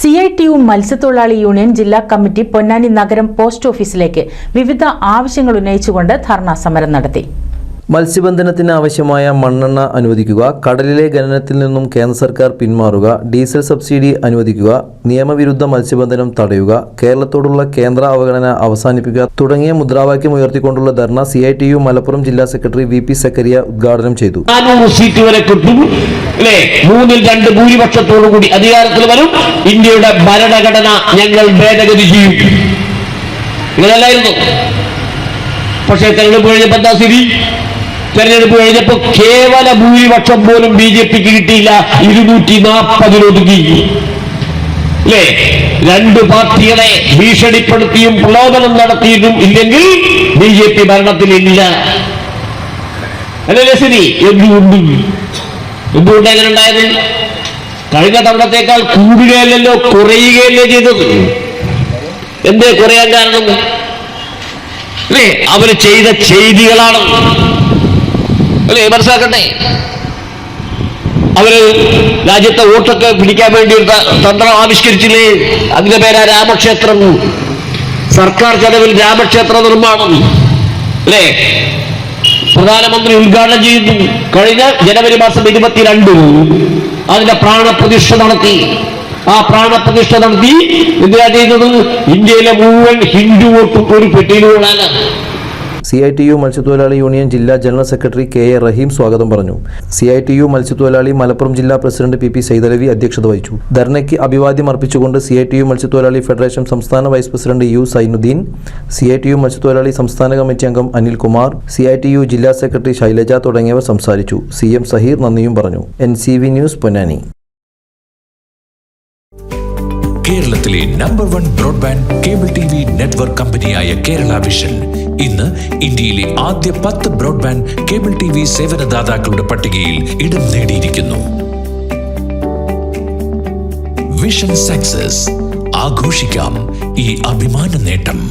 CITU മത്സ്യത്തൊഴിലാളി union ജില്ലാ committee Ponnani നഗരം പോസ്റ്റ് ഓഫീസിലേക്ക് വിവിധ ആവശ്യങ്ങൾ ഉന്നയിച്ചുകൊണ്ട് ധർണാ സമരം നടത്തി. മത്സ്യബന്ധനത്തിന് ആവശ്യമായ മണ്ണെണ്ണ അനുവദിക്കുക, കടലിലെ ഖനനത്തിൽ നിന്നും കേന്ദ്ര സർക്കാർ പിന്മാറുക, ഡീസൽ സബ്സിഡി അനുവദിക്കുക, നിയമവിരുദ്ധ മത്സ്യബന്ധനം തടയുക, കേരളത്തോടുള്ള കേന്ദ്ര അവഗണന അവസാനിപ്പിക്കുക തുടങ്ങിയ മുദ്രാവാക്യം ഉയർത്തിക്കൊണ്ടുള്ള ധർണ CITU മലപ്പുറം ജില്ലാ സെക്രട്ടറി VP സക്കറിയ ഉദ്ഘാടനം ചെയ്തു. 400 സീറ്റ് വരെ കിട്ടും, 3/2 ഭൂരിപക്ഷത്തോടുകൂടി അധികാരത്തിൽ വരും, ഇന്ത്യയുടെ ഭരണഘടന ഞങ്ങൾ ഭേദഗതി ചെയ്യും. ഇങ്ങനെയല്ലായിരുന്നു. പക്ഷേ തെരഞ്ഞെടുപ്പ് കഴിഞ്ഞപ്പോൾ എന്താ സ്ഥിതി? തെരഞ്ഞെടുപ്പ് കഴിഞ്ഞപ്പോൾ കേവല ഭൂരിപക്ഷം പോലും BJPക്ക് കിട്ടിയില്ല. 240 ഒതുങ്ങി. അല്ലേ? 2 പാർട്ടികളെ ഭീഷണിപ്പെടുത്തിയും പ്രലോഭനം നടത്തിയിട്ടും ഇല്ലെങ്കിൽ BJP ഭരണത്തിലില്ല. അല്ലേ സ്ഥിതി? എന്തുകൊണ്ട് എങ്ങനെ ഉണ്ടായത്? കഴിഞ്ഞ തവണത്തേക്കാൾ കൂടുകയല്ലോ, കുറയുകയല്ലേ ചെയ്തത്. എന്തേ കുറയാൻ കാരണം? അല്ലേ? അവര് ചെയ്ത ചെയ്തികളാണ്. അല്ലേ? മനസ്സിലാക്കട്ടെ. അവര് രാജ്യത്തെ വോട്ടൊക്കെ പിടിക്കാൻ വേണ്ടി ഒരു തന്ത്രം ആവിഷ്കരിച്ചില്ലേ? അതിന്റെ പേരാ രാമക്ഷേത്രം. സർക്കാർ ചെലവിൽ രാമക്ഷേത്ര നിർമ്മാണം. അല്ലേ? പ്രധാനമന്ത്രി ഉദ്ഘാടനം ചെയ്തു. കഴിഞ്ഞ ജനുവരി മാസം 22 അതിന്റെ പ്രാണപ്രതിഷ്ഠ നടത്തി. ആ പ്രാണപ്രതിഷ്ഠ നടത്തി എന്തിനാ ചെയ്തത്? ഇന്ത്യയിലെ മുഴുവൻ ഹിന്ദു വോട്ടും ഒരു പെട്ടിയിലൂടെയാണ്. CITU മത്സ്യത്തൊഴിലാളി യൂണിയൻ ജില്ലാ ജനറൽ സെക്രട്ടറി KA റഹീം സ്വാഗതം പറഞ്ഞു. CITU മത്സ്യത്തൊഴിലാളി മലപ്പുറം ജില്ലാ പ്രസിഡന്റ് PP സൈദലവി അധ്യക്ഷത വഹിച്ചു. ധർണയ്ക്ക് അഭിവാദ്യം അർപ്പിച്ചുകൊണ്ട് CITU മത്സ്യത്തൊഴിലാളി ഫെഡറേഷൻ സംസ്ഥാന vice president U Zainuddin, CITU മത്സ്യത്തൊഴിലാളി സംസ്ഥാന കമ്മിറ്റി അംഗം അനിൽകുമാർ, CITU ജില്ലാ സെക്രട്ടറി ശൈലജ തുടങ്ങിയവർ സംസാരിച്ചു. CM സഹീർ നന്ദിയും പറഞ്ഞു. NCV news Ponnani. കേരളത്തിലെ number 1 broadband cable TV network കമ്പനിയായ കേരള വിഷൻ ഇന്ന് ഇന്ത്യയിലെ ആദ്യ 10 ബ്രോഡ്ബാൻഡ് കേബിൾ TV സേവനദാതാക്കളുടെ പട്ടികയിൽ ഇടം നേടിയിരിക്കുന്നു. Vision success. ആഘോഷിക്കാം ഈ അഭിമാന നേട്ടം.